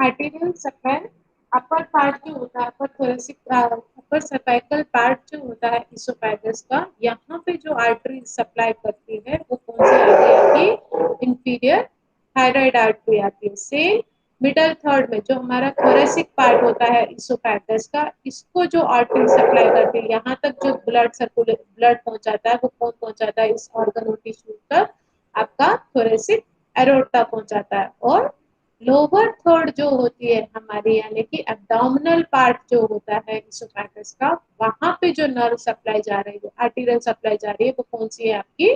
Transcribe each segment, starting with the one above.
Arterial supply upper part जो होता है, अपर थोरेसिक अपर सर्वाइकल पार्ट जो होता है इसोफेगस का, यहाँ पे जो आर्टरी सप्लाई करती है वो कौन सी आती है आपकी? इंफीरियर थायराइड आर्टरी आती है। सेम मिडल थर्ड में जो हमारा थोरेसिक पार्ट होता है इसोफेगस का, इसको जो आर्टरी सप्लाई करती है, यहाँ तक जो ब्लड सर्कुलेट ब्लड पहुंचाता है वो कौन पहुंचाता है? इस ऑर्गन और टिश्यू तक आपका थोरेसिक एरोटा पहुंचाता है। और लोअर थर्ड जो होती है हमारी, यानी कि एब्डोमिनल पार्ट जो होता है इसोफेगस का, वहां पे जो नर्व सप्लाई जा रही है, आर्टीरियल सप्लाई जा रही है, वो कौन सी है आपकी?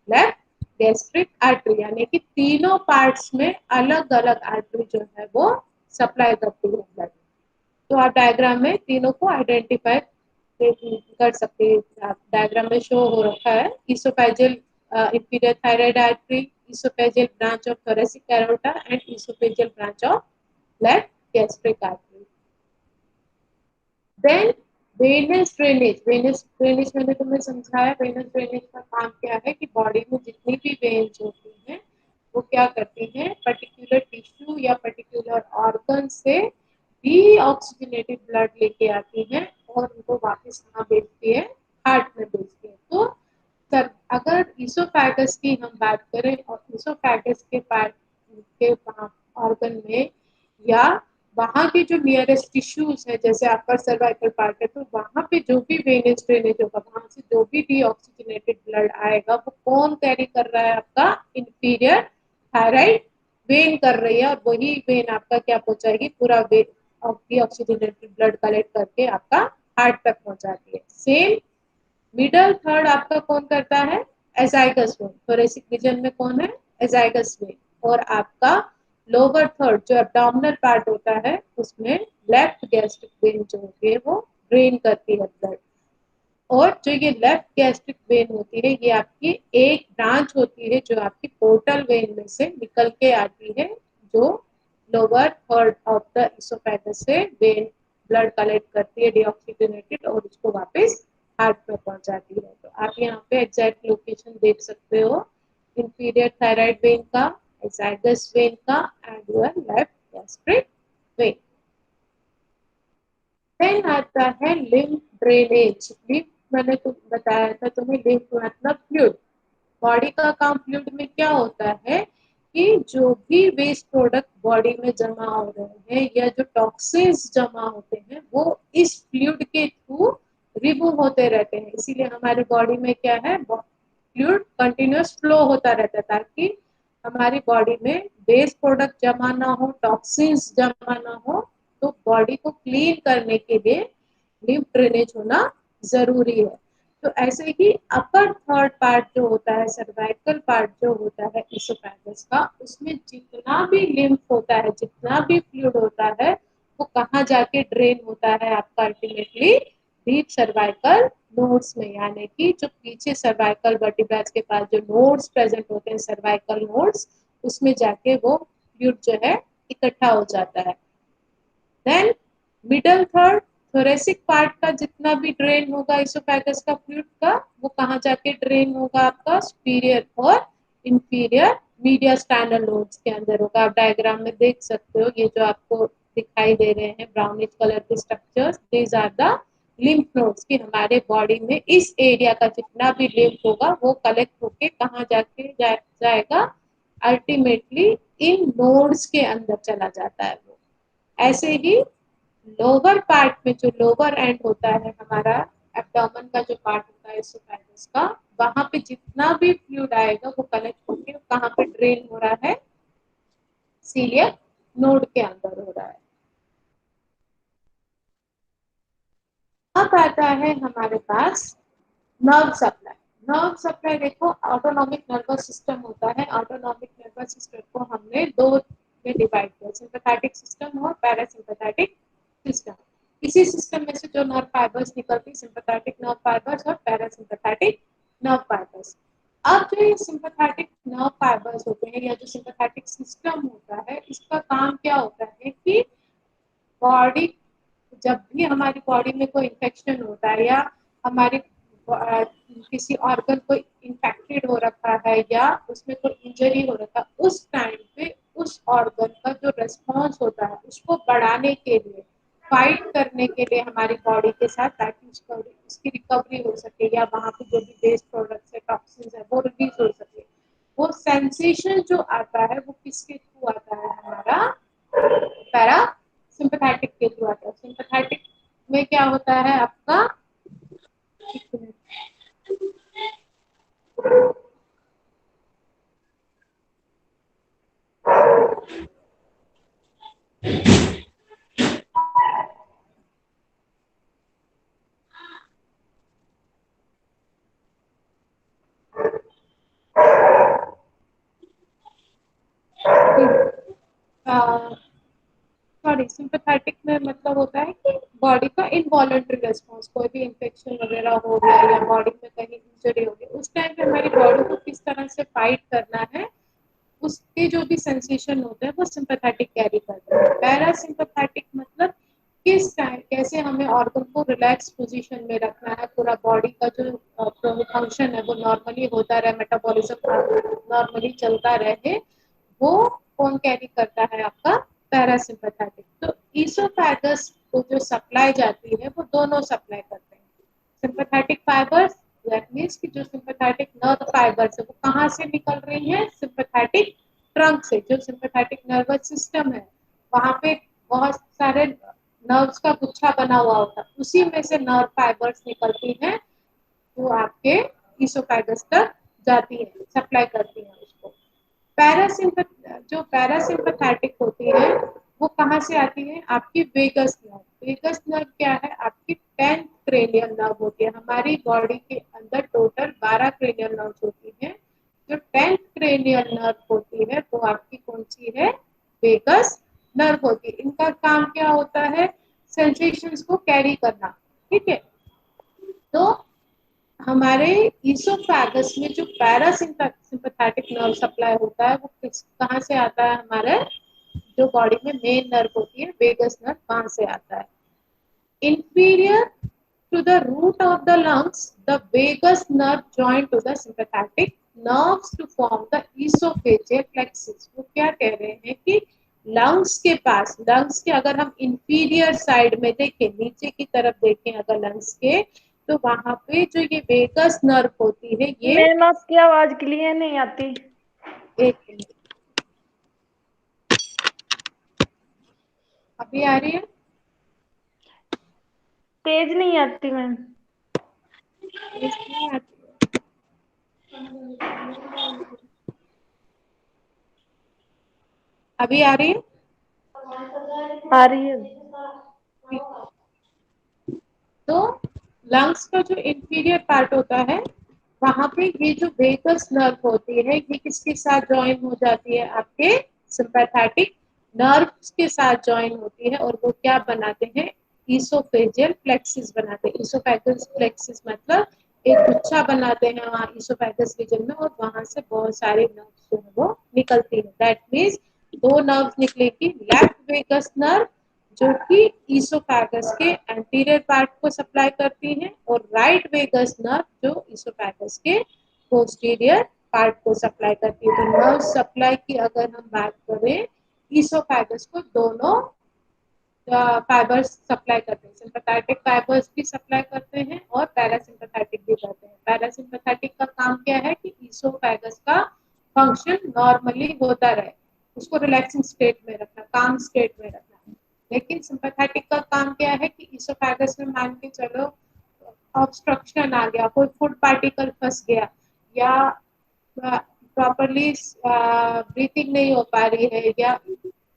Left gastric artery. यानी कि तीनों पार्ट्स में अलग अलग आर्टरी जो है वो सप्लाई करती है ब्लड। तो आप डायग्राम में तीनों को आइडेंटिफाई कर सकते हैं। डायग्राम में शो हो रखा है oesophageal inferior thyroid artery, esophageal branch of thoracic aorta and esophageal branch of left gastric artery. Then venous drainage, venous drainage मैंने तुम्हें समझाया। venous drainage का काम क्या है कि बॉडी में जितनी भी वेन्स होती हैं वो क्या करती हैं? पर्टिकुलर टिश्यू या पर्टिकुलर ऑर्गन से डीऑक्सीजनेटेड ब्लड लेके आती हैं और उनको वापस कहाँ भेजती है? हार्ट में भेजती है। तो सर अगर इसोफेगस की हम बात करें और इसोफेगस के पार्ट के ऑर्गन में या वहां के जो नियरेस्ट टिश्यूज है, जैसे अपर सर्वाइकल पार्ट है, तो वहां पे जो भी वेनेस ड्रेनेज होगा, वहां से जो भी डीऑक्सीजनेटेड ब्लड आएगा वो कौन कैरी कर रहा है? आपका इंफीरियर थायराइड वेन कर रही है, और वही वेन आपका क्या पहुंचाएगी? पूरा वेन डीऑक्सीजनेटेड ब्लड कलेक्ट करके आपका हार्ट तक पहुंचाती है। सेम मिडल थर्ड आपका कौन करता है? Azygos when. थोरेसिक रीजन में कौन है? Azygos when. और आपका लोअर थर्ड जो एब्डोमिनल पार्ट होता है उसमें लेफ्ट गैस्ट्रिक वेन जो होती है वो ड्रेन करती है ब्लड। और जो ये लेफ्ट गैस्ट्रिक वेन होती है ये आपकी एक ब्रांच होती है जो आपकी पोर्टल वेन में से निकल के आती है, जो lower third of the oesophagus से वेन ब्लड कलेक्ट करती है डीऑक्सीजनेटेड और उसको वापस हार्ट में पहुंचाती है। तो आप यहाँ पे एग्जैक्ट लोकेशन देख सकते हो इंफीरियर थायराइड वेन का, एजाइगस वेन का and your left gastric vein. Then आता है लिम्फ ड्रेनेज। लिम्फ मैंने तो बताया था तुम्हें, लिम्फ मतलब फ्लूइड। बॉडी का काम फ्लूइड में क्या होता है कि जो भी वेस्ट प्रोडक्ट बॉडी में जमा हो रहे हैं या जो टॉक्सिन्स जमा होते हैं वो इस फ्लूइड के थ्रू रिमूव होते रहते हैं। इसीलिए हमारी बॉडी में क्या है? फ्लूइड कंटिन्यूस फ्लो होता रहता है, ताकि हमारी बॉडी में वेस्ट प्रोडक्ट जमा ना हो, टॉक्सिन्स जमा ना हो। तो बॉडी को क्लीन करने के लिए लिम्फ ड्रेनेज होना जरूरी है। तो ऐसे ही अपर थर्ड पार्ट जो होता है, सर्वाइकल पार्ट जो होता है इसोफेगस का, उसमें जितना भी लिम्फ होता है, जितना भी फ्लूइड होता है, वो कहाँ जाके ड्रेन होता है आपका? अल्टीमेटली डीप सर्वाइकल नोड्स में। यानी कि जो पीछे सर्वाइकल वर्टिब्रास के पास जो नोड्स प्रेजेंट होते हैं, सर्वाइकल नोड्स, उसमें जाके वो फ्लूइड जो है इकट्ठा हो जाता है। Then middle third thoracic part का जितना भी ड्रेन होगा इसोफेगस का फ्लूइड का, वो कहाँ जाके ड्रेन होगा? आपका सुपीरियर और इंफीरियर मीडिया स्टैंडल नोड्स के अंदर होगा। आप डायग्राम में देख सकते हो, ये जो आपको दिखाई दे रहे हैं ब्राउनिश कलर के structures, these are the lymph nodes. कि हमारे बॉडी में इस एरिया का जितना भी लिम्फ होगा वो कलेक्ट होके कहाँ जाके जाएगा? अल्टीमेटली इन नोड्स के अंदर चला जाता है वो। ऐसे ही लोअर पार्ट में जो लोअर एंड होता है हमारा, एब्डोमेन का जो पार्ट होता है इसोफेगस का, वहां पे जितना भी फ्लूइड आएगा वो कलेक्ट होके कहाँ पे ड्रेन हो रहा है? सीलियक नोड के अंदर हो रहा है। अब आता है हमारे पास नर्व सप्लाई। नर्व सप्लाई देखो, ऑटोनॉमिक नर्वस सिस्टम होता है। ऑटोनॉमिक नर्वस सिस्टम को हमने दो में डिवाइड किया, सिंपैथेटिक सिस्टम और पैरासिम्पैथेटिक सिस्टम। इसी सिस्टम में से जो नर्व फाइबर्स निकलती, सिंपैथेटिक नर्व फाइबर्स और पैरासिम्पैथेटिक नर्व फाइबर्स। अब जो ये सिंपैथेटिक नर्व फाइबर्स होते हैं या जो सिंपैथेटिक सिस्टम होता है, इसका काम क्या होता है कि बॉडी, जब भी हमारी बॉडी में कोई इन्फेक्शन होता है या हमारी किसी ऑर्गन को इन्फेक्टेड हो रखा है या उसमें कोई इंजरी हो रखा है, उस टाइम पे उस ऑर्गन का जो रेस्पॉन्स होता है उसको बढ़ाने के लिए, फाइट करने के लिए हमारी बॉडी के साथ, ताकि उसकी रिकवरी हो सके या वहां पे जो भी वेस्ट प्रोडक्ट्स है, टॉक्सिन्स है, वो रिलीज हो सके। वो सेंसेशन जो आता है वो किसके थ्रू आता है, हमारा पैरा सिंपैथेटिक के थ्रू आता है। सिंपैथेटिक में क्या होता है आपका, सॉरी, सिंपैथेटिक में मतलब होता है कि बॉडी का इनवॉलंटरी रेस्पॉन्स, कोई भी इन्फेक्शन वगैरह हो गया या बॉडी में कहीं इंजरी हो गई, उस टाइम पे हमारी बॉडी को किस तरह से फाइट करना है, उसके जो भी सेंसेशन होते हैं वो सिंपैथेटिक कैरी करते हैं। पैरासिम्पैथेटिक मतलब किस टाइम कैसे हमें ऑर्गन को रिलैक्स पोजीशन में रखना है, पूरा बॉडी का जो फंक्शन है वो नॉर्मली होता रहे, मेटाबॉलिज्म नॉर्मली चलता रहे, वो कौन कैरी करता है, आपका पैरासिम्पैथेटिक। तो ईसोफैगस को जो सप्लाई जाती है वो दोनों सप्लाई करते हैं। सिंपैथेटिक फाइबर्स, दैट मीन्स कि जो सिंपैथेटिक नर्व फाइबर्स है वो कहाँ से निकल रही है, सिंपैथेटिक ट्रंक से। जो सिंपैथेटिक नर्वस सिस्टम है वहां पे बहुत सारे नर्व्स का गुच्छा बना हुआ होता है, उसी में से नर्व फाइबर्स निकलती हैं जो आपके ईसोफेगस तक जाती है, सप्लाई करती है उसको। जो पैरासिम्पैथेटिक होती है वो कहाँ से आती है, आपकी वेगस नर्व। वेगस नर्व क्या है, आपकी 10th क्रेनियल नर्व होती है। हमारी बॉडी के अंदर टोटल 12 क्रेनियल नर्व होती है। जो 10th क्रेनियल नर्व होती है वो आपकी कौन सी है, वेगस नर्व होती है। इनका काम क्या होता है, सेंसेशंस को कैरी करना, ठीक है। तो हमारे ईसोफेगस में जो पैरासिम्पैथेटिक नर्व सप्लाई होता है वो कहाँ से आता है, हमारे जो बॉडी में मेन नर्व होती है वेगस नर्व, वहां से आता है। Inferior to the root of the lungs the vagus nerve join to the sympathetic nerves to form the oesophageal plexus. वो क्या कह रहे हैं कि लंग्स के पास, लंग्स के अगर हम इंफीरियर साइड में देखें, नीचे की तरफ देखें अगर लंग्स के, तो वहां पे जो ये वेगस नर्व होती है ये, मैम आपकी आवाज क्लियर नहीं आती। एक मिनट, अभी आ रही है, तेज नहीं आती मैम। नहीं आती है। अभी आ रही है, आ रही है। तो लंग्स का जो इंफीरियर पार्ट होता है वहां पे ये जो वेगस नर्व होती है ये किसके साथ ज्वाइन हो जाती है, आपके सिंपैथेटिक नर्व्स के साथ ज्वाइन होती है, और वो क्या बनाते हैं, ईसोफेजियल प्लेक्सिस बनाते हैं। ईसोफेगस प्लेक्सिस मतलब एक गुच्छा बनाते हैं वहाँ ईसोफेगस रीजन में, और वहां से बहुत सारे नर्व्स जो है वो निकलती है। दैट मीन्स दो नर्व्स निकलेगी, लेफ्ट वेगस नर्व जो कि ईसोफेगस के एंटीरियर पार्ट को सप्लाई करती है, और राइट वेगस नर्व जो ईसोफेगस के पोस्टीरियर पार्ट को सप्लाई करती है। तो नर्व सप्लाई की अगर हम बात करें, ईसोफेगस को दोनों फाइबर्स सप्लाई करते हैं, सिंपैथेटिक फाइबर्स भी सप्लाई करते हैं और पैरासिम्पैथेटिक भी करते हैं। पैरासिम्पैथेटिक का काम क्या है कि ईसोफेगस का फंक्शन नॉर्मली होता रहे, उसको रिलैक्सिंग स्टेट में रखना, काम स्टेट में रखना। लेकिन सिंपैथेटिक का काम क्या है कि ईसोफेगस में मान के चलो ऑब्स्ट्रक्शन आ गया, कोई फूड पार्टिकल फंस गया, या प्रॉपरली ब्रीथिंग नहीं हो पा रही है, या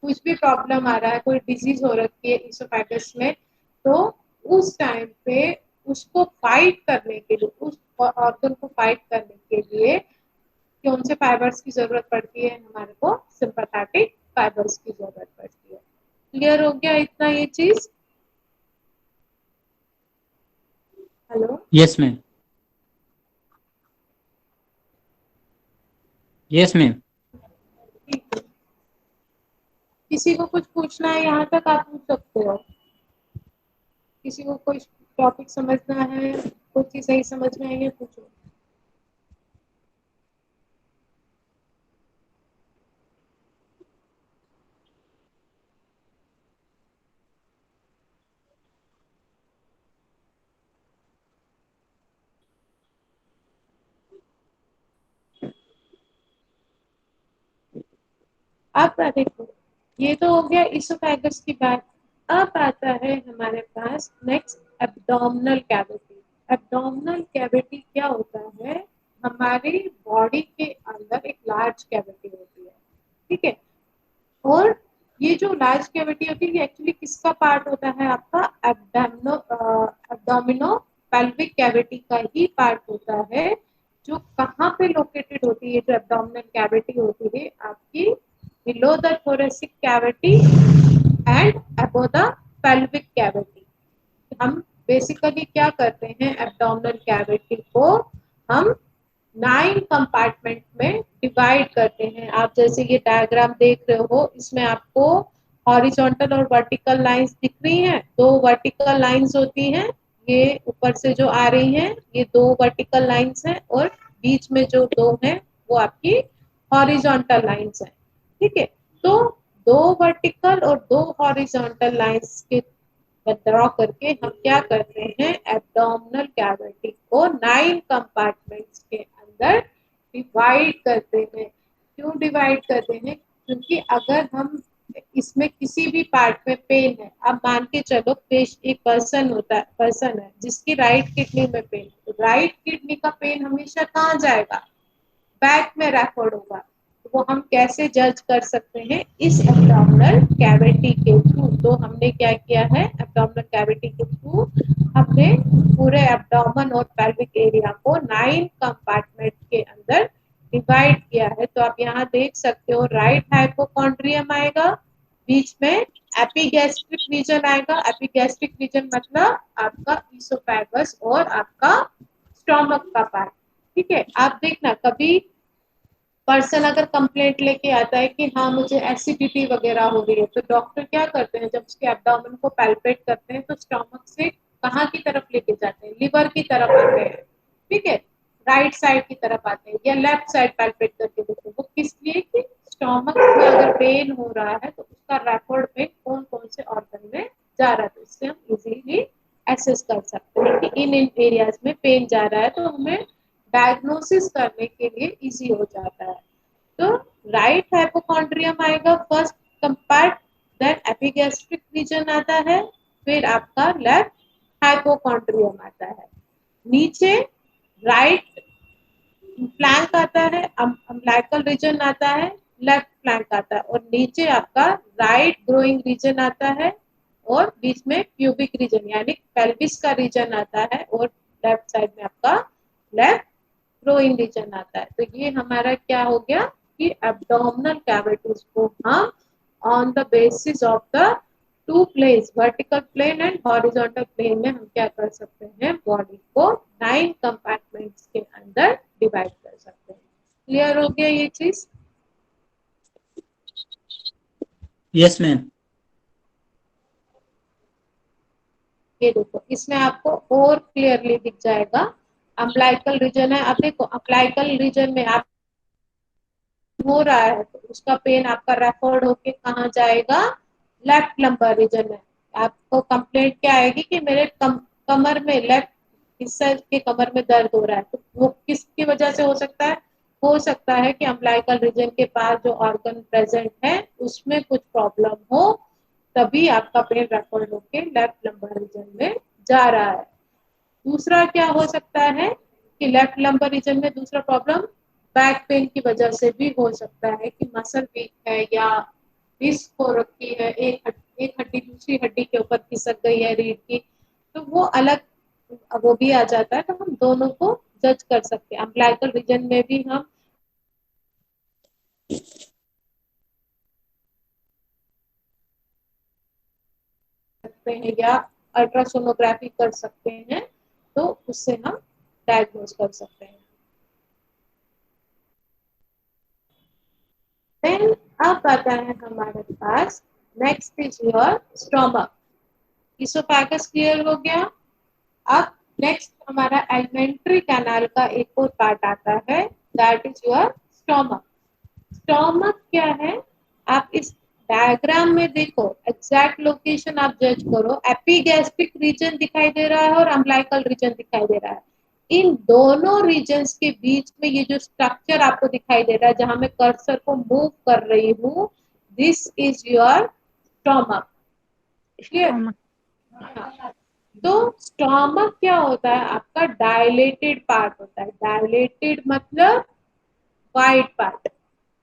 कुछ भी प्रॉब्लम आ रहा है, कोई डिजीज हो रखी है इसोफेगस में, तो उस टाइम पे उसको फाइट करने के लिए, उस ऑर्गन को फाइट करने के लिए कौन से फाइबर्स की जरूरत पड़ती है, हमारे को सिंपैथेटिक फाइबर्स की जरूरत पड़ती है। क्लियर हो गया इतना ये चीज? Hello, yes ma'am. Yes ma'am. ठीक है। किसी को कुछ पूछना है यहाँ तक आप पूछ सकते हो। किसी को कोई टॉपिक समझना है, कोई चीज सही समझ में आई है, पूछो। अब देखो, ये तो हो गया इसोफेगस की बात। अब आता है हमारे पास next abdominal cavity. Abdominal cavity क्या होता है? हमारी बॉडी के अंदर एक लार्ज कैविटी होती है, ठीक है। और ये जो लार्ज कैविटी होती है, ये एक्चुअली किसका पार्ट होता है? आपका एब्डोमिनो पेल्विक कैविटी का ही पार्ट होता है। जो कहाँ पे लोकेटेड होती है? जो एब्डोमिनल कैविटी होती है आपकी below the thoracic cavity and above the pelvic cavity. हम बेसिकली क्या करते हैं? एब्डोमिनल कैविटी को हम 9 कंपार्टमेंट में डिवाइड करते हैं। आप जैसे ये डायग्राम देख रहे हो, इसमें आपको हॉरिजॉन्टल और वर्टिकल लाइंस दिख रही हैं। दो वर्टिकल लाइंस होती हैं, ये ऊपर से जो आ रही हैं, ये दो वर्टिकल लाइंस हैं, और बीच में जो दो हैं वो आपकी हॉरिजॉन्टल लाइंस हैं, ठीक है। तो दो वर्टिकल और दो हॉरिजॉन्टल लाइंस के ड्रॉ करके हम क्या करते हैं? एब्डोमिनल कैविटी को 9 कंपार्टमेंट्स के अंदर डिवाइड करते हैं। क्यों डिवाइड करते हैं? क्योंकि अगर हम इसमें किसी भी पार्ट में पेन है, अब मान के चलो एक पर्सन है जिसकी राइट किडनी में पेन, तो राइट किडनी का पेन हमेशा कहाँ जाएगा? बैक में रेफर्ड होगा। तो वो हम कैसे जज कर सकते हैं? इस एब्डोमिनल कैविटी के थ्रू। तो हमने क्या किया है? एब्डोमिनल कैविटी के थ्रू हमने पूरे एब्डोमेन और पेल्विक एरिया को 9 कंपार्टमेंट के अंदर डिवाइड किया है। तो आप यहाँ देख सकते हो, राइट हाइपोकॉन्ड्रियम आएगा, बीच में एपिगैस्ट्रिक रीजन आएगा। एपिगैस्ट्रिक रीजन मतलब आपका इसोफेगस और आपका स्टोमक का पार्ट, ठीक है। आप देखना, कभी पर्सन अगर कंप्लेंट लेके आता है कि हाँ मुझे एसिडिटी वगैरह हो रही है, तो डॉक्टर क्या करते हैं? जब उसके एब्डोमेन को पैल्पेट करते हैं तो स्टोमक से कहाँ की तरफ लेके जाते हैं? लिवर की तरफ आते हैं, ठीक है। राइट साइड की तरफ आते हैं या लेफ्ट साइड पैल्पेट करके देखते हैं। वो किस लिए? कि स्टोमक में अगर पेन हो रहा है तो उसका रेकॉर्ड में कौन कौन से ऑर्गन में जा रहा है, तो इससे हम इजीली एसेस कर सकते हैं कि इन एरियाज में पेन जा रहा है, तो हमें डायग्नोसिस करने के लिए इजी हो जाता है। तो राइट हाइपोकॉन्ड्रियम आएगा फर्स्ट कंपार्ट, देन एपिगैस्ट्रिक रीजन आता है, फिर आपका लेफ्ट हाइपोकॉन्ड्रियम आता है। नीचे राइट फ्लैंक आता है, अम्बिलिकल रीजन आता है, लेफ्ट फ्लैंक आता है, और नीचे आपका राइट ग्रोइंग रीजन आता है, और बीच में प्यूबिक रीजन यानी पेल्विस का रीजन आता है, और लेफ्ट साइड में आपका लेफ्ट ग्रोइंग रीजन आता है। तो ये हमारा क्या हो गया कि एब्डोमिनल कैविटीज को हम on the basis of the two planes, vertical plane and horizontal plane में हम क्या कर सकते हैं? बॉडी को 9 कंपार्टमेंट्स के अंदर डिवाइड कर सकते हैं। क्लियर हो गया ये चीज? Yes ma'am. ये देखो, इसमें आपको और क्लियरली दिख जाएगा। अम्बिलिकल रीजन है, अब देखो अम्बिलिकल रीजन में आप हो रहा है तो उसका पेन आपका रेफर्ड होके कहाँ जाएगा? लेफ्ट लंबर रीजन में। आपको कंप्लेंट क्या आएगी कि मेरे कमर में, लेफ्ट हिस्से के कमर में दर्द हो रहा है, तो वो किसकी वजह से हो सकता है? हो सकता है कि अम्बिलिकल रीजन के पास जो ऑर्गन प्रेजेंट है उसमें कुछ प्रॉब्लम हो, तभी आपका पेन रेफर्ड होके लेफ्ट लंबर रीजन में जा रहा है। दूसरा क्या हो सकता है कि लेफ्ट लंबर रीजन में दूसरा प्रॉब्लम बैक पेन की वजह से भी हो सकता है कि मसल वीक है या डिस्क हो रखी है, एक हड्डी दूसरी हड्डी के ऊपर खिसक गई है रीढ़ की, तो वो अलग वो भी आ जाता है। तो हम दोनों को जज कर सकते हैं। अम्बिलिकल रीजन में भी हम सकते हैं या अल्ट्रासोनोग्राफी कर सकते हैं, तो उससे हम डायग्नोज कर सकते हैं। देन अब आता है हमारे पास next is your stomach. Oesophagus clear हो गया। अब नेक्स्ट हमारा एलिमेंट्री कैनाल का एक और पार्ट आता है, that is your stomach. Stomach क्या है? आप इस डायग्राम में देखो, एग्जैक्ट लोकेशन आप जज करो। एपिगैस्ट्रिक रीजन दिखाई दे रहा है और अम्बिलिकल रीजन दिखाई दे रहा है। इन दोनों रीजन्स के बीच में ये जो स्ट्रक्चर आपको दिखाई दे रहा है, जहां मैं कर्सर को मूव कर रही हूँ, this is your stomach. Clear? Stomach. तो स्टोमक क्या होता है? आपका डायलेटेड पार्ट होता है। डायलेटेड मतलब वाइड पार्ट,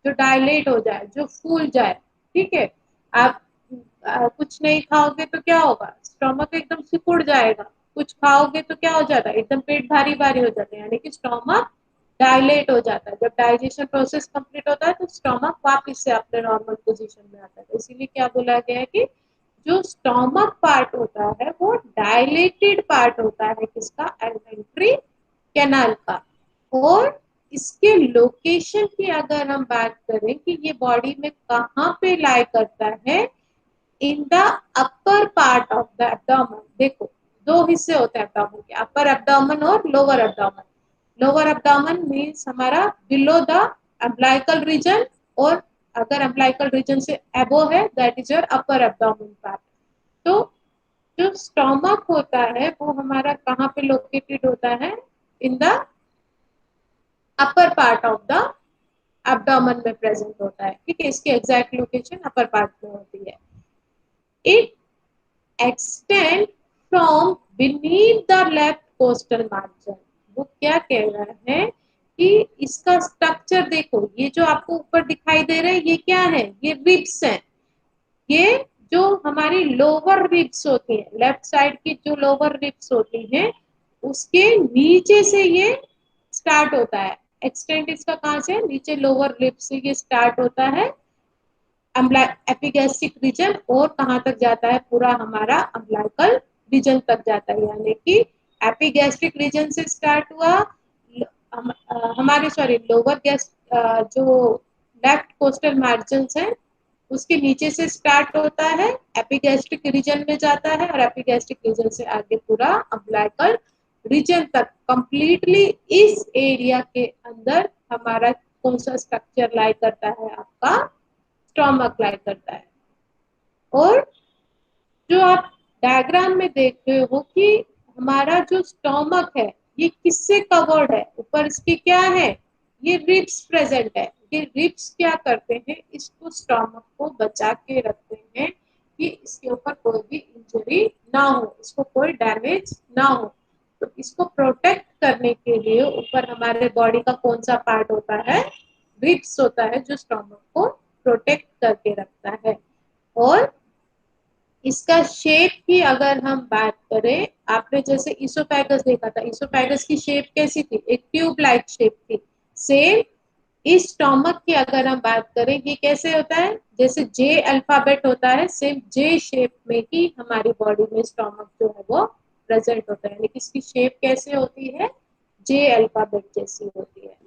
जो डायलेट हो जाए, जो फूल जाए। ठीक है? आप कुछ नहीं खाओगे तो क्या होगा? स्टोमक एकदम सिकुड़ जाएगा। कुछ खाओगे तो क्या हो जाता है? एकदम पेट भारी भारी हो जाता है, यानी कि स्टोमक डायलेट हो जाता है। जब डाइजेशन प्रोसेस कंप्लीट होता है तो स्टोमक वापस से अपने नॉर्मल पोजीशन में आता है। तो इसीलिए क्या बोला गया है कि जो स्टोमक पार्ट होता है वो डायलेटेड पार्ट होता है किसका? एलिमेंट्री कैनाल का। और इसके लोकेशन की अगर हम बात करें कि ये बॉडी में कहाँ पे लाई करता है, in the upper part of the abdomen. देखो, दो हिस्से होते हैं एब्डोमेन के, अपर एब्डोमेन और lower abdomen. Lower abdomen means हमारा बिलो द अम्बिलिकल रीजन, और अगर अम्बिलिकल रीजन से अबो है that is your upper abdomen part. तो जो स्टोमक होता है वो हमारा कहाँ पे लोकेटेड होता है? In the upper part of the abdomen में प्रेजेंट होता है। ठीक है? इसकी एग्जैक्ट लोकेशन अपर पार्ट में होती है। It extend from beneath the left coastal margin. वो क्या कह रहा है कि इसका स्ट्रक्चर देखो, ये जो आपको ऊपर दिखाई दे रहे हैं ये क्या है? ये रिब्स हैं। ये जो हमारी लोअर रिब्स होती है, लेफ्ट साइड की जो लोअर रिब्स होती हैं उसके नीचे से ये स्टार्ट होता है। एक्सटेंड इसका कहाँ से? नीचे लोअर रिब्स से ये स्टार्ट होता है एपिगैस्ट्रिक रीजन, और कहाँ तक जाता है? पूरा हमारा अम्बिलिकल रीजन तक जाता है। यानी कि एपिगैस्ट्रिक रीजन से स्टार्ट हुआ, हमारे सॉरी लोअर गैस जो लेफ्ट कोस्टल मार्जिन है उसके नीचे से स्टार्ट होता है, एपिगैस्ट्रिक रीजन में जाता है, और एपिगैस्ट्रिक रीजन से आगे पूरा अम्बिलिकल रीजन तक कंप्लीटली इस एरिया के अंदर हमारा कौन सा स्ट्रक्चर लाई करता है? आपका स्टोमक लाई करता है। और जो आप डायग्राम में देख रहे हो कि हमारा जो स्टोमक है ये किससे कवर्ड है? ऊपर इसके क्या है? ये रिब्स प्रेजेंट है। ये रिब्स क्या करते हैं? इसको स्टोमक को बचा के रखते हैं कि इसके ऊपर कोई भी इंजरी ना हो, इसको कोई डैमेज ना हो। तो इसको प्रोटेक्ट करने के लिए ऊपर हमारे बॉडी का कौन सा पार्ट होता है? रिब्स होता है, जो स्टोमक को प्रोटेक्ट करके रखता है। और इसका शेप की अगर हम बात करें, आपने जैसे इसोफेगस देखा था, इसोफेगस की शेप कैसी थी? एक ट्यूब लाइक शेप थी। सेम इस स्टोमक की अगर हम बात करें, ये कैसे होता है? जैसे जे अल्फाबेट होता है, सेम जे शेप में ही हमारी बॉडी में स्टोमक जो है वो प्रेजेंट होता है। लेकिन इसकी शेप कैसे होती है? जे अल्फाबेट जैसी होती है।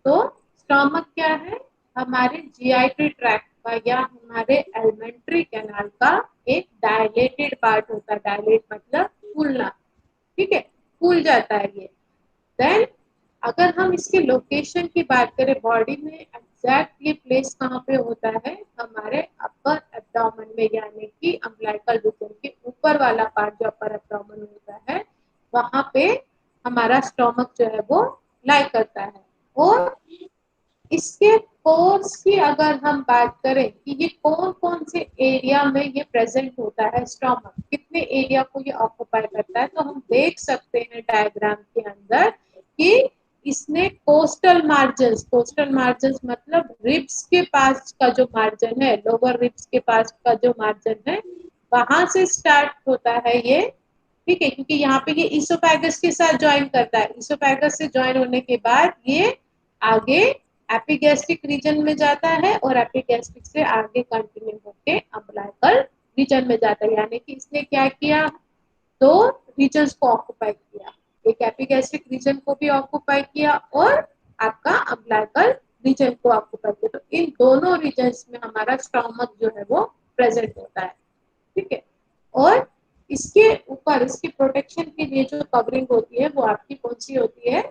तो स्टोमक क्या है? हमारे जीआईटी ट्रैक्ट का या हमारे एलिमेंट्री कैनाल का एक डायलेटेड पार्ट होता है। डायलेट मतलब फूलना। ठीक है? फूल जाता है ये। देन अगर हम इसके लोकेशन की बात करें बॉडी में, एग्जैक्ट ये प्लेस कहाँ पे होता है? हमारे अपर एब्डोमेन में, यानी कि अम्बिलिकल रीजन के ऊपर वाला पार्ट जो अपर एब्डोमेन होता है वहां पे हमारा स्टोमक जो है वो लाई करता है। और इसके पोर्स की अगर हम बात करें कि ये कौन कौन से एरिया में ये प्रेजेंट होता है, स्टोमक कितने एरिया को ये ऑक्युपाई करता है, तो हम देख सकते हैं डायग्राम के अंदर कि इसने कोस्टल मार्जिन मतलब रिब्स के पास का जो मार्जिन है, लोअर रिब्स के पास का जो मार्जिन है, वहां से स्टार्ट होता है ये। ठीक है? क्योंकि यहाँ पे ये इसोफेगस के साथ ज्वाइन करता है। इसोफेगस से ज्वाइन होने के बाद ये आगे एपिगैस्ट्रिक रीजन में जाता है, और एपिगैस्ट्रिक से आगे कंटिन्यू होके अम्बिलिकल रीजन में जाता है। यानी कि इसने क्या किया? दो रीजन्स को ऑक्युपाई किया, एक एपिगैस्ट्रिक रीजन को भी ऑक्युपाई किया और आपका अम्बिलिकल रीजन को ऑक्युपाई किया। तो इन दोनों रीजन्स में हमारा स्टोमक जो है वो प्रेजेंट होता है। ठीक है? और इसके ऊपर इसकी प्रोटेक्शन के लिए जो कवरिंग होती है वो आपकी कौन सी होती है?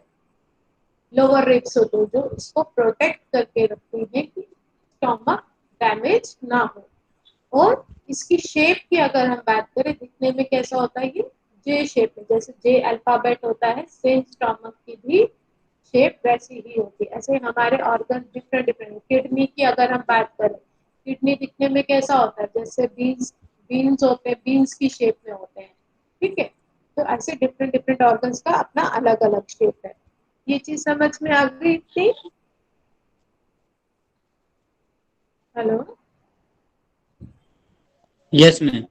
लोअर रिब्स होते हैं, जो इसको प्रोटेक्ट करके रखती है कि स्टोमक डैमेज ना हो। और इसकी शेप की अगर हम बात करें, दिखने में कैसा होता है? ये जे शेप में, जैसे जे अल्फाबेट होता है सेम स्टोमक की भी शेप वैसी ही होती है। ऐसे हमारे ऑर्गन डिफरेंट डिफरेंट। किडनी की अगर हम बात करें, किडनी दिखने में कैसा होता है, जैसे बीन्स बीन्स होते हैं, बीन्स की शेप में होते हैं, ठीक है। तो ऐसे डिफरेंट डिफरेंट ऑर्गन्स का अपना अलग अलग शेप है। ये चीज समझ में आ गई थी? हेलो। Yes, ma'am.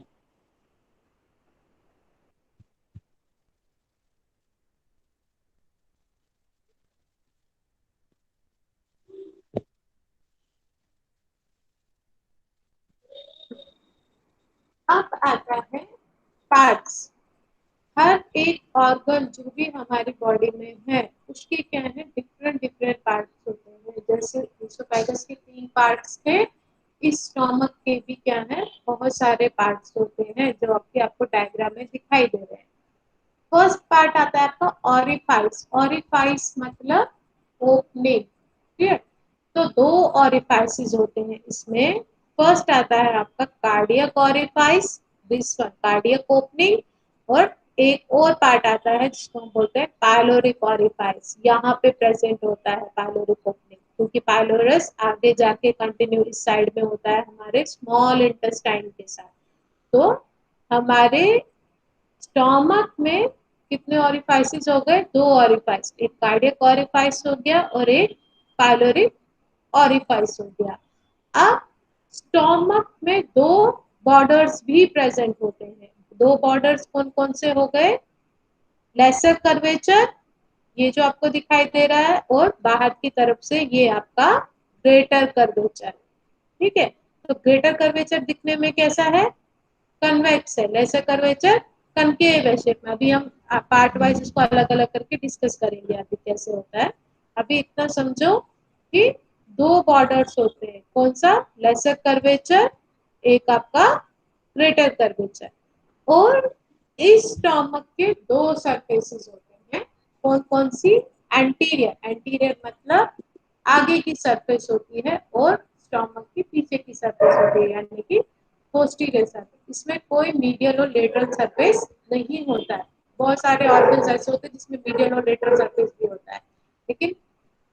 अब आता है पार्ट्स। हर एक ऑर्गन जो भी हमारी बॉडी में है उसके क्या है, डिफरेंट डिफरेंट पार्ट्स होते हैं। जैसे इसोफेगस के 3 पार्ट्स थे, इस स्टोमक के भी क्या है, बहुत सारे पार्ट्स होते हैं जो आपको डायग्राम में दिखाई दे रहे हैं। फर्स्ट पार्ट आता है आपका ऑरिफाइस। ऑरिफाइस मतलब ओपनिंग, ठीक है। तो 2 ऑरिफाइसेस होते हैं इसमें। फर्स्ट आता है आपका cardiac orifice, this one cardiac opening. और एक और पार्ट आता है जिसको हम बोलते हैं पायलोरिक ऑरिफाइस, यहाँ पे प्रेजेंट होता है पायलोरिक ओपनिंग, क्योंकि पायलोरस आगे जाके कंटिन्यू इस साइड में होता है हमारे स्मॉल इंटेस्टाइन के साथ। तो हमारे स्टोमक में कितने ऑरिफाइसेस हो गए, 2 ऑरिफाइस, एक कार्डियक ऑरिफाइस हो गया और एक पायलोरिक ऑरिफाइस हो गया। अब स्टोमक में 2 बॉर्डर्स भी प्रेजेंट होते हैं। 2 बॉर्डर्स कौन कौन से हो गए, लेसर कर्वेचर, ये जो आपको दिखाई दे रहा है, और बाहर की तरफ से ये आपका ग्रेटर कर्वेचर, ठीक है। तो ग्रेटर कर्वेचर दिखने में कैसा है, कन्वेक्स है। लेसर कर्वेचर कनकेव है शेप में। अभी हम पार्ट वाइज इसको अलग अलग करके डिस्कस करेंगे अभी कैसे होता है। अभी इतना समझो कि 2 बॉर्डर्स होते हैं, कौन सा, लेसर कर्वेचर, एक आपका ग्रेटर कर्वेचर। और इस स्टोमक के 2 सरफेसेस होते हैं, कौन कौन सी, एंटीरियर, एंटीरियर मतलब आगे की सरफेस होती है, और स्टोमक की पीछे की सरफेस होती है, यानी कि पोस्टीरियर सरफेस। इसमें कोई मीडियल और लेटरल सरफेस नहीं होता है। बहुत सारे ऑर्गन्स ऐसे होते हैं जिसमें मीडियल और लेटरल सरफेस भी होता है, लेकिन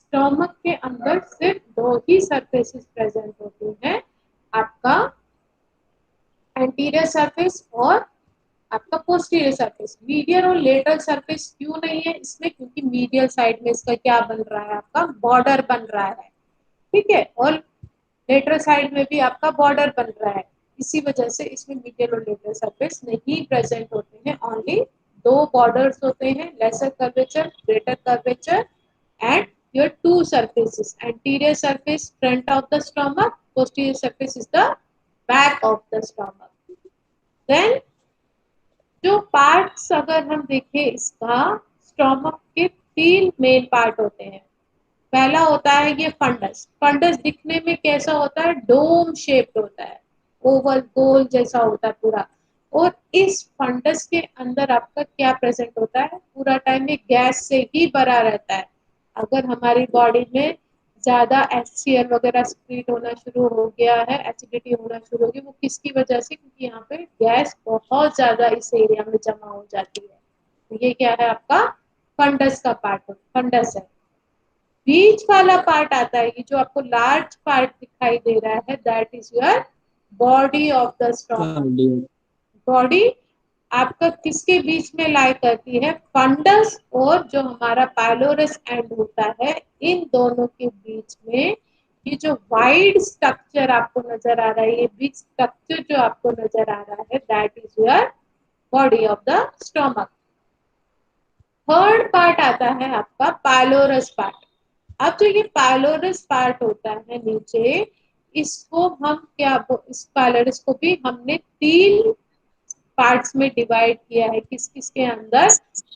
स्टोमक के अंदर सिर्फ 2 ही सरफेसेस प्रेजेंट होती हैं, आपका एंटीरियर सरफेस और आपका पोस्टीरियर सरफेस। मीडियल और लेटरल सरफेस क्यों नहीं है इसमें, क्योंकि मीडियल साइड में इसका क्या बन रहा है, आपका बॉर्डर बन रहा है, ठीक है। और लेटरल साइड में भी आपका बॉर्डर बन रहा है, इसी वजह से इसमें मीडियल और लेटरल सरफेस नहीं प्रेजेंट होते हैं। ओनली 2 बॉर्डर्स होते हैं, lesser curvature, greater curvature, and your 2 surfaces, anterior surface front of the stomach, posterior surface is the back of the stomach. Then जो पार्ट्स अगर हम देखें इसका, स्टोमक के 3 मेन पार्ट होते हैं। पहला होता है ये फंडस। फंडस दिखने में कैसा होता है, डोम शेप्ड होता है, ओवल गोल जैसा होता है पूरा। और इस फंडस के अंदर आपका क्या प्रेजेंट होता है, पूरा टाइम ये गैस से ही भरा रहता है। अगर हमारी बॉडी में ज्यादा HCl वगैरह स्क्रीट होना शुरू हो गया है, एसिडिटी होना शुरू होगी, वो किसकी वजह से, क्योंकि यहाँ पे गैस बहुत ज्यादा इस एरिया में जमा हो जाती है। तो ये क्या है आपका फंडस का पार्ट, फंडस है। बीच वाला पार्ट आता है, ये जो आपको लार्ज पार्ट दिखाई दे रहा है, that is your body of the stomach. Cardio. Body आपका किसके बीच में लाई करती है, फंडस और जो हमारा पायलोरस एंड होता है, इन दोनों के बीच में ये जो वाइड स्ट्रक्चर आपको नजर आ रहा है, ये बिग स्ट्रक्चर जो आपको नजर आ रहा है, that is your body of the stomach. Third part आता है आपका पायलोरस पार्ट। अब जो ये पायलोरस पार्ट होता है नीचे, इसको हम क्या, इस पायलोरस को भी हमने 3 पार्ट्स में डिवाइड किया है। किस किस के अंदर,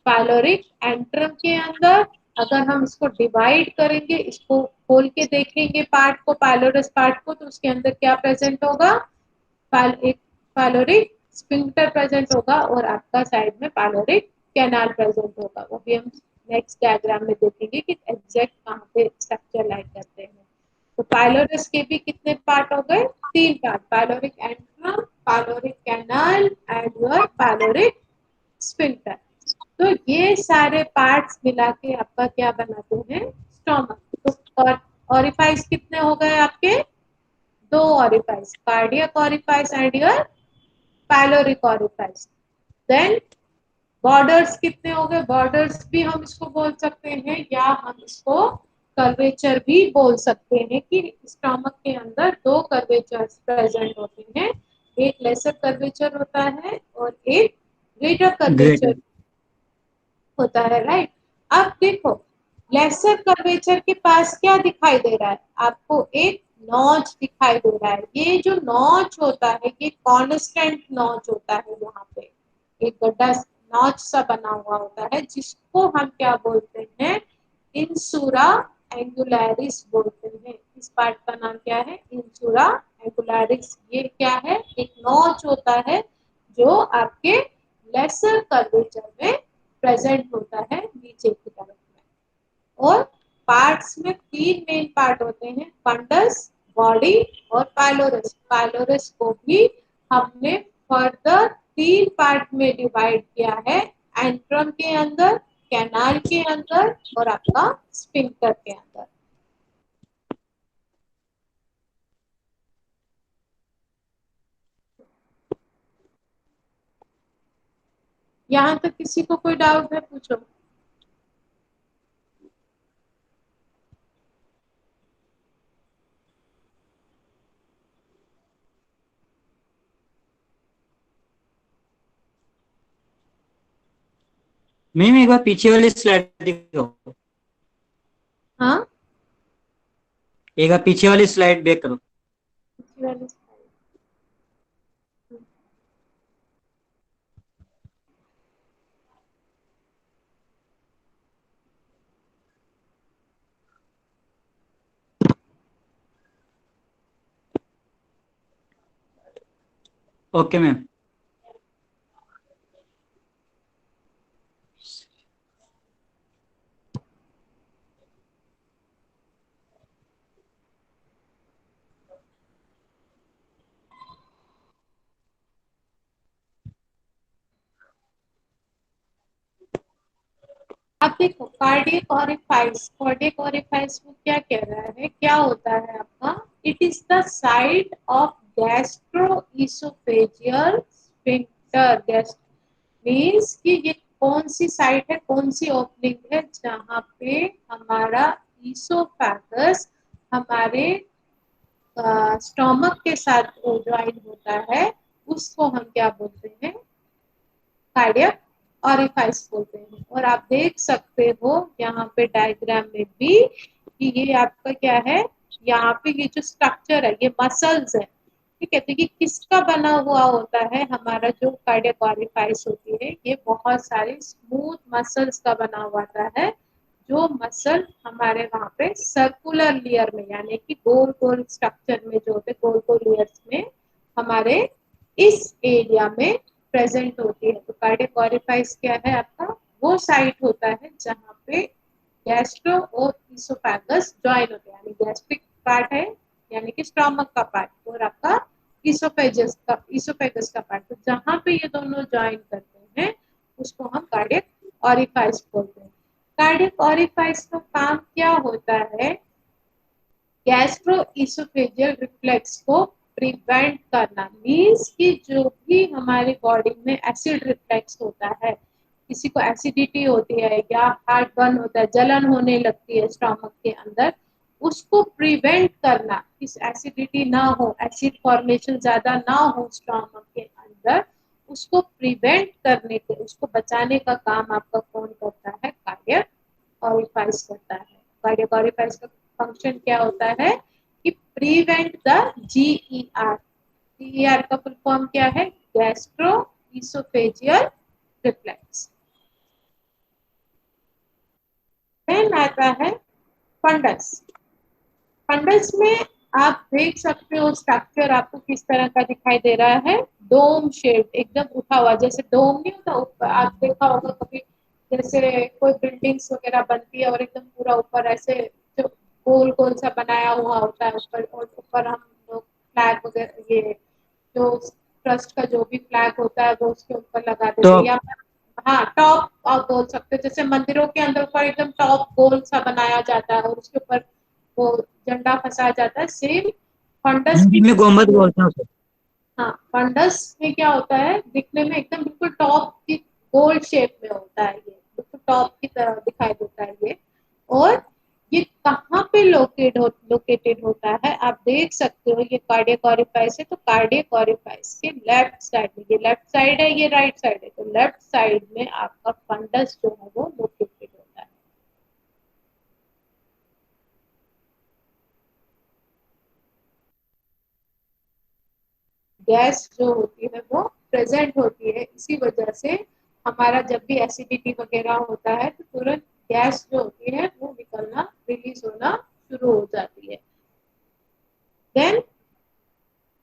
पायलोरिक एंट्रम के अंदर। अगर हम इसको डिवाइड करेंगे, इसको खोल के देखेंगे पार्ट को, पायलोरस पार्ट को, तो उसके अंदर क्या प्रेजेंट होगा, एक पायलोरिक स्फिंक्टर प्रेजेंट होगा, और आपका साइड में पायलोरिक कैनाल प्रेजेंट होगा। वो भी हम नेक्स्ट डायग्राम में देखेंगे कि एग्जैक्ट कहाँ पे स्ट्रक्चर लाइक करते हैं। तो पायलोरस के भी कितने पार्ट हो गए, 3 part, pyloric antrum, pyloric canal and your pyloric sphincter. तो ये सारे पार्ट्स मिला के आपका क्या बनाते हैं, स्टोमक। तो और ऑरिफाइस कितने हो गए आपके, दो orifice, cardiac orifice and your pyloric orifice. Then borders कितने हो गए, बॉर्डर्स भी हम इसको बोल सकते हैं या हम इसको कर्वेचर भी बोल सकते हैं कि स्टमक के अंदर दो कर्वेचर्स प्रेजेंट होते हैं, एक लेसर कर्वेचर होता है और एक ग्रेटर कर्वेचर ग्रेटर। होता है, राइट। अब देखो लेसर कर्वेचर के पास क्या दिखाई दे रहा है आपको, एक नॉच दिखाई दे रहा है। ये जो नॉच होता है ये कांस्टेंट नॉच होता है, यहाँ पे एक गड्ढा नॉच सा बना हुआ होता है जिसको हम क्या बोलते हैं, इंसुरा एंगुलरिस बोलते हैं। इस पार्ट का नाम क्या है, इंसुरा एंगुलरिस। ये क्या है, एक नॉच होता है जो आपके लेसर कर्वेचर में प्रेजेंट होता है नीचे की तरफ में। और पार्ट्स में तीन मेन पार्ट होते हैं, फंडस, बॉडी और पाइलोरस। पाइलोरस को भी हमने फर्दर तीन पार्ट में डिवाइड किया है, एंट्रम के अंदर, कैनाल के अंदर और आपका स्फिंक्टर के अंदर। यहाँ तक किसी को कोई डाउट है, पूछो। मैम एक बार पीछे वाली स्लाइड दिखाओ। हाँ, एक बार पीछे वाली स्लाइड बैक करो। Okay ma'am. अब देखो कार्डियक ऑरिफाइस, कार्डियक ऑरिफाइस में क्या कह रहा है, क्या होता है आपका, it is the site of gastro-oesophageal sphincter. Means कि ये कौन सी साइट है, कौन सी ओपनिंग है जहाँ पे हमारा ईसोफेगस हमारे स्टोमक के साथ ज्वाइन होता है, उसको हम क्या बोलते हैं, कार्डियक ऑरिफाइस बोलते हैं। और आप देख सकते हो यहाँ पे डायग्राम में भी कि ये आपका क्या है, यहाँ पे ये जो स्ट्रक्चर है ये मसल्स है, ठीक है। तो ये किसका बना हुआ होता है, हमारा जो कार्डियक ऑरिफाइस होती है ये बहुत सारे स्मूथ मसल्स का बना हुआ होता है, जो मसल हमारे वहां पे सर्कुलर लेयर में यानी कि गोल गोल स्ट्रक्चर में जो होते गोल गोल लेयर्स में हमारे इस एरिया में प्रेजेंट होती है। तो कार्डियक ऑरिफाइस क्या है आपका, वो साइट होता है जहाँ पे गैस्ट्रो और इसोफेगस ज्वाइन होते हैं, यानी गैस्ट्रिक पार्ट है यानी कि स्टोमक का पार्ट और आपका इसोफेगस का पार्ट, तो जहाँ पे ये दोनों ज्वाइन करते हैं उसको हम कार्डियक ऑरिफाइस बोलते हैं। कार्डियक ऑरिफाइस का काम क्या होता है, गैस्ट्रोइसोफेजियल रिफ्लेक्स को प्रिवेंट करना। मीन्स कि जो भी हमारी बॉडी में एसिड रिफ्लेक्स होता है, किसी को एसिडिटी होती है या हार्ट बर्न होता है, जलन होने लगती है स्टमक के अंदर, उसको प्रिवेंट करना, इस एसिडिटी ना हो, एसिड फॉर्मेशन ज्यादा ना हो स्टमक के अंदर, उसको प्रिवेंट करने के, उसको बचाने का काम आपका कौन करता है, कार्डियक ऑरिफाइस करता है। कार्डियक ऑरिफाइस का फंक्शन क्या होता है कि प्रिवेंट द जीईआर, जीईआर का फुल फॉर्म क्या है, गैस्ट्रो इसोफेजियल रिफ्लेक्स। देन आता है फंडस। फंडस में आप देख सकते हो स्ट्रक्चर आपको किस तरह का दिखाई दे रहा है, डोम शेप, एकदम उठा हुआ, जैसे डोम नहीं होता ऊपर, आप देखा होगा कभी, जैसे कोई बिल्डिंग्स वगैरह बनती है और एकदम पूरा ऊपर ऐसे जो गोल गोल सा बनाया हुआ होता है ऊपर, और ऊपर हम लोग फ्लैग वगैरह, ये जो ट्रस्ट का जो भी फ्लैग होता है वो उसके ऊपर लगा देते हैं, तो या हाँ टॉप आप बोल सकते हो, जैसे मंदिरों के अंदर ऊपर एकदम टॉप गोल सा बनाया जाता है और उसके ऊपर वो झंडा फंसाया जाता है, सेम फंडस हिंदी की, में गुम्बद बोलते हैं उसे। हाँ फंडस में क्या होता है, दिखने में एकदम बिल्कुल टॉप की गोल शेप में होता है, ये बिल्कुल टॉप की तरह दिखाई देता है ये। और ये कहाँ पे लोकेटेड होता है, आप देख सकते हो, ये कार्डियक ऑरिफाइस है, तो कार्डियक ऑरिफाइस के लेफ्ट साइड में, ये लेफ्ट साइड है, ये राइट साइड है, तो लेफ्ट साइड में आपका फंडस जो है वो लोकेटेड होता है। गैस जो होती है वो प्रेजेंट होती है, इसी वजह से हमारा जब भी एसिडिटी वगैरह होता है तो तुरंत गैस जो होती है वो निकलना, रिलीज होना शुरू हो जाती है। देन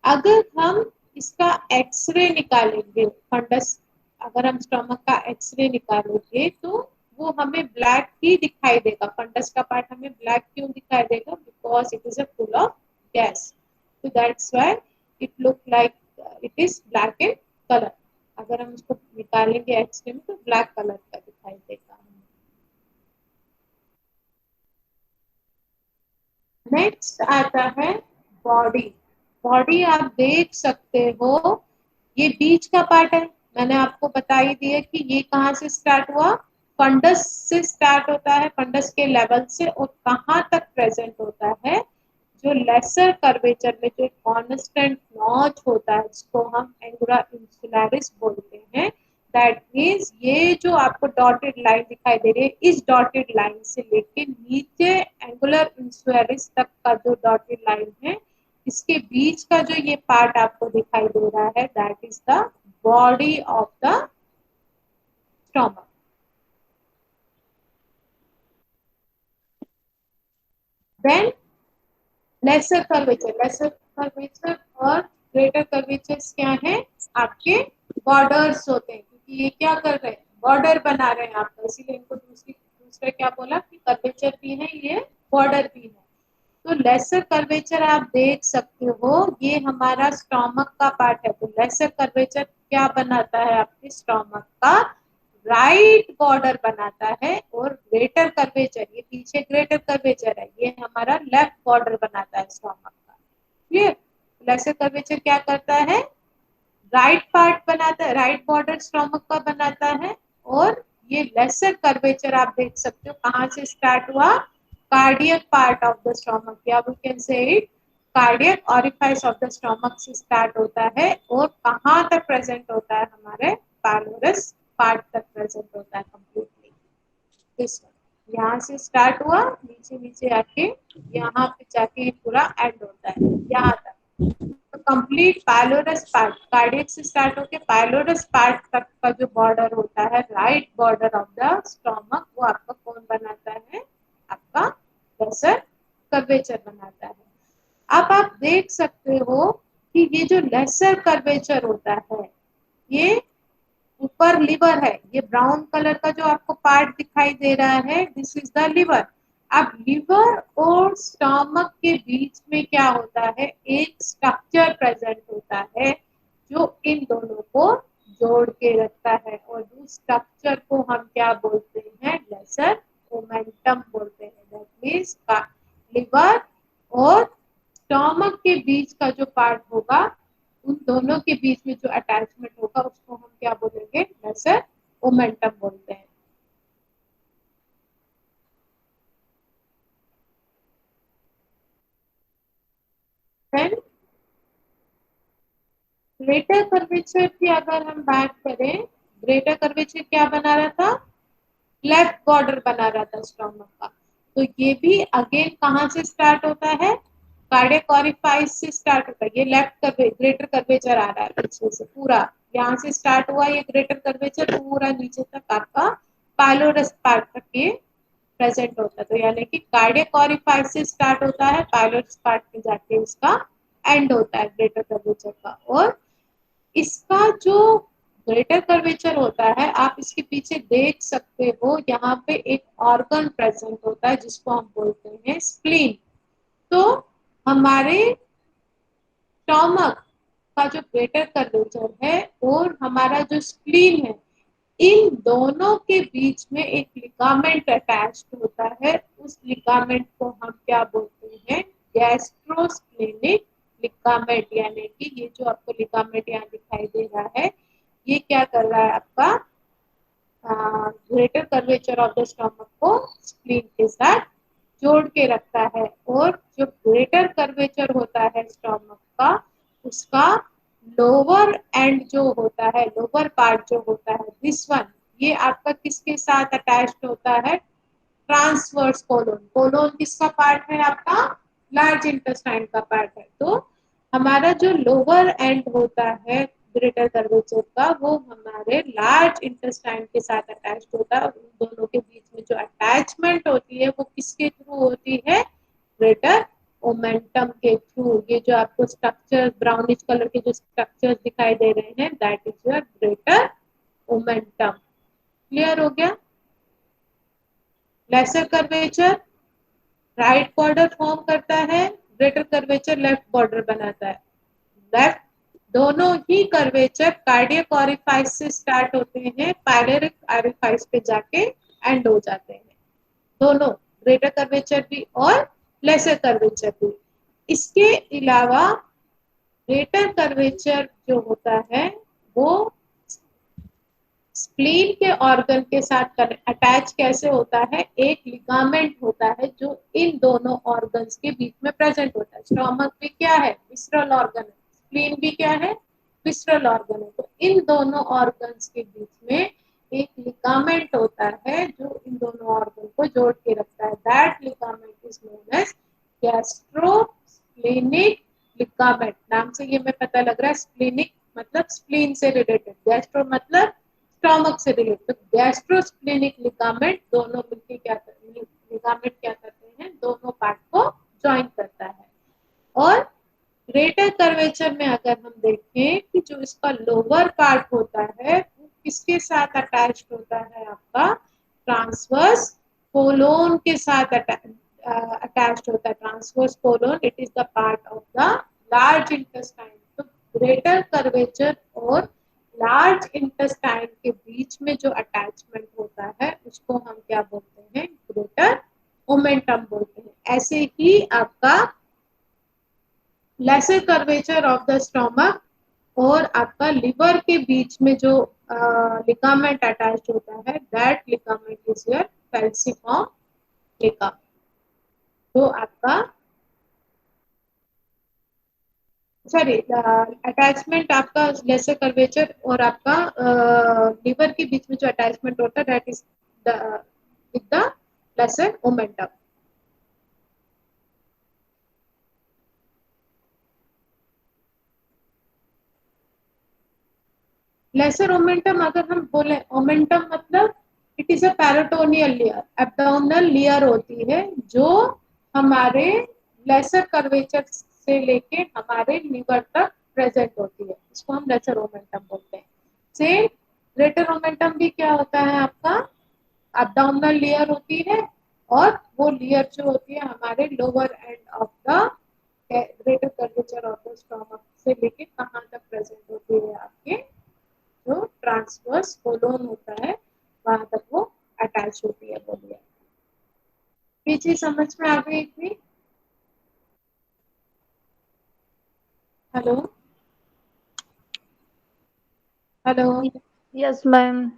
अगर हम इसका एक्सरे निकालेंगे, फंडस, अगर हम स्टमक का एक्सरे निकालेंगे तो वो हमें ब्लैक ही दिखाई देगा। फंडस का पार्ट हमें ब्लैक क्यों दिखाई देगा, because it is a full of gas, so that's why it look like it is black in color। अगर हम इसको निकालेंगे एक्सरे में तो ब्लैक कलर का दिखाई देगा। नेक्स्ट आता है बॉडी। बॉडी आप देख सकते हो, ये बीच का पार्ट है, मैंने आपको बता ही दिया कि ये कहाँ से स्टार्ट हुआ, फंडस से स्टार्ट होता है, फंडस के लेवल से, और कहाँ तक प्रेजेंट होता है, जो लेसर कर्वेचर में जो कांस्टेंट नॉच होता है जिसको हम एंगुला इंसुलरिस बोलते हैं। दैट मीन्स ये जो आपको डॉटेड लाइन दिखाई दे रही है, इस डॉटेड लाइन से लेके नीचे एंगुलर इंसुलरिस तक का जो डॉटेड लाइन है, इसके बीच का जो ये पार्ट आपको दिखाई दे रहा है, that is the body of the stomach. Then lesser curvature और ग्रेटर कर्वेचर्स क्या है, आपके बॉर्डर्स होते हैं, क्योंकि ये क्या कर रहे हैं, बॉर्डर बना रहे हैं आपका, इसीलिए इनको दूसरा क्या बोला कि कर्वेचर भी है, ये बॉर्डर भी है। तो लेसर कर्वेचर आप देख सकते हो, ये हमारा स्टोमक का पार्ट है, तो लेसर कर्वेचर क्या बनाता है, आपके स्टोमक का राइट बॉर्डर बनाता है, और ग्रेटर कर्वेचर, ये पीछे ग्रेटर कर्वेचर है, ये हमारा लेफ्ट बॉर्डर बनाता है स्टोमक का। क्लियर। लेसर कर्वेचर क्या करता है, राइट पार्ट बनाता है, राइट बॉर्डर स्टोमक का बनाता है। और ये लेसर कर्वेचर आप देख सकते हो कहाँ से स्टार्ट हुआ, cardiac part of the stomach, या we can say it cardiac orifice of the stomach से स्टार्ट होता है, और कहाँ तक प्रेजेंट होता है, हमारे पाइलोरस पार्ट तक प्रेजेंट होता है कंप्लीटली। इस यहाँ से स्टार्ट हुआ, नीचे नीचे आके यहाँ पे जाके पूरा एंड होता है यहाँ तक। तो कंप्लीट पाइलोरस पार्ट, कार्डियक से स्टार्ट होके पाइलोरस पार्ट तक का जो बॉर्डर होता है, right border of the stomach, वो आपका कौन बनाता है, आपका लेसर कर्वेचर बनाता है। अब आप देख सकते हो कि ये जो लेसर कर्वेचर होता है, ये ऊपर लिवर है, ये ब्राउन कलर का जो आपको पार्ट दिखाई दे रहा है, दिस इज द लिवर। अब लिवर और स्टमक के बीच में क्या होता है, एक स्ट्रक्चर प्रेजेंट होता है जो इन दोनों को जोड़ के रखता है, और उस स्ट्रक्चर को हम क्या बोलते हैं, लेसर ओमेंटम बोलते हैं। दैट मीन्स लिवर और स्टमक के बीच का जो पार्ट होगा, उन दोनों के बीच में जो अटैचमेंट होगा उसको हम क्या बोलेंगे, लेसर ओमेंटम बोलते हैं। देन ग्रेटर कर्वेचर की अगर हम बात करें, ग्रेटर कर्वेचर क्या बना रहा था, लेफ्ट बॉर्डर बना रहा था स्टोमक का। तो ये भी अगेन कहाँ से स्टार्ट होता है, कार्डियक ऑरिफाइस से स्टार्ट होता है। ये लेफ्ट ग्रेटर कर्वेचर आ रहा है पीछे से, पूरा यहाँ से स्टार्ट हुआ ये ग्रेटर कर्वेचर, पूरा नीचे तक आपका पाइलोरस पार्ट तक ये प्रेजेंट होता है। तो यानी कि कार्डियक ऑरिफाइस से स्टार्ट होता है, पाइलोरस पार्ट में जाके इसका एंड होता है ग्रेटर कर्वेचर का। और इसका जो ग्रेटर कर्वेचर होता है, आप इसके पीछे देख सकते हो, यहाँ पे एक ऑर्गन प्रेजेंट होता है जिसको हम बोलते हैं स्प्लीन। तो हमारे स्टोमक का जो ग्रेटर कर्वेचर है और हमारा जो स्प्लीन है, इन दोनों के बीच में एक लिगामेंट अटैच्ड होता है, उस लिगामेंट को हम क्या बोलते हैं, गैस्ट्रोस्प्लेनिक लिगामेंट, यानी कि ये जो आपको लिगामेंट यहाँ दिखाई दे रहा है, ये क्या कर रहा है आपका greater curvature of the stomach को स्प्लीन के साथ जोड़ के रखता है। और जो ग्रेटर कर्वेचर होता है स्टमक का, उसका लोअर एंड जो होता है, लोअर पार्ट जो होता है, दिस वन, ये आपका किसके साथ अटैच्ड होता है? Transverse colon. कोलोन किसका पार्ट है? आपका लार्ज इंटेस्टाइन का पार्ट है। तो हमारा जो लोअर एंड होता है ग्रेटर कर्वेचर का, वो हमारे लार्ज इंटेस्टाइन के साथ अटैच होता है। और उन दोनों के बीच में जो अटैचमेंट होती है वो किसके थ्रू होती है? ग्रेटर ओमेंटम के थ्रू। ये जो आपको स्ट्रक्चर ब्राउनिश कलर के जो स्ट्रक्चर्स दिखाई दे रहे हैं, that is your greater omentum. Clear हो गया? Lesser curvature right border form करता है, ग्रेटर कर्वेचर लेफ्ट बॉर्डर बनाता है। लेफ्ट दोनों ही कर्वेचर कार्डियक ऑरिफाइस से स्टार्ट होते हैं, पायलोरिक ऑरिफाइस पे जाके एंड हो जाते हैं। दोनों, ग्रेटर कर्वेचर भी और लेसर कर्वेचर भी। इसके अलावा ग्रेटर कर्वेचर जो होता है वो स्प्लीन के ऑर्गन के साथ अटैच कैसे होता है? एक लिगामेंट होता है जो इन दोनों ऑर्गन्स के बीच में प्रेजेंट होता है। स्टोमक भी क्या है? विसरल ऑर्गन है। स्प्लीन भी क्या है? विसरल ऑर्गन है। तो इन दोनों ऑर्गन्स के बीच में एक लिगामेंट होता है जो इन दोनों ऑर्गन को जोड़ के रखता है। That ligament is known as gastrosplenic ligament. नाम से ये में पता लग रहा है, स्प्लेनिक मतलब स्प्लीन से रिलेटेड, गैस्ट्रो मतलब स्टोमक से रिलेटेड। तो गैस्ट्रोस्प्लेनिक लिगामेंट दोनों मिलकर क्या करते हैं? लिगामेंट क्या करते हैं? दोनों पार्ट को ज्वाइन करता है। और ग्रेटर कर्वेचर में अगर हम देखें कि जो इसका लोअर पार्ट होता है वो किसके साथ अटैच्ड होता है? आपका ट्रांसवर्स कोलोन के साथ अटैच्ड होता है। Transverse colon, it is the part of the large intestine. तो ग्रेटर कर्वेचर और लार्ज इंटेस्टाइन के बीच में जो अटैचमेंट होता है उसको हम क्या बोलते हैं? ग्रेटर ओमेंटम बोलते हैं। ऐसे ही आपका lesser curvature of the stomach और आपका लिवर के बीच में जो लिगामेंट अटैच होता है, that ligament is your falciform ligament. तो आपका सॉरी, अटैचमेंट आपका लेसर कर्वेचर और आपका लिवर के बीच में जो अटैचमेंट होता है, that is with the lesser omentum. Lesser omentum अगर हम बोले, ओमेंटम मतलब it is a peritoneal layer, abdominal layer होती है जो हमारे लेसर कर्वेचर से लेके हमारे लिवर तक प्रेजेंट होती है। इसको हम लेसर ओमेंटम बोलते हैं। सेम ग्रेटर ओमेंटम भी क्या होता है? आपका एब्डोमिनल लेयर होती है और वो लेयर जो होती है हमारे lower end of the greater curvature of the stomach से लेके कहाँ तक प्रेजेंट होती है? आपके जो ट्रांसवर्स कोलोन होता है वहां तक वो अटैच होती है। बोलिए, ये चीज समझ में आ गई थी? Hello hello. Yes ma'am.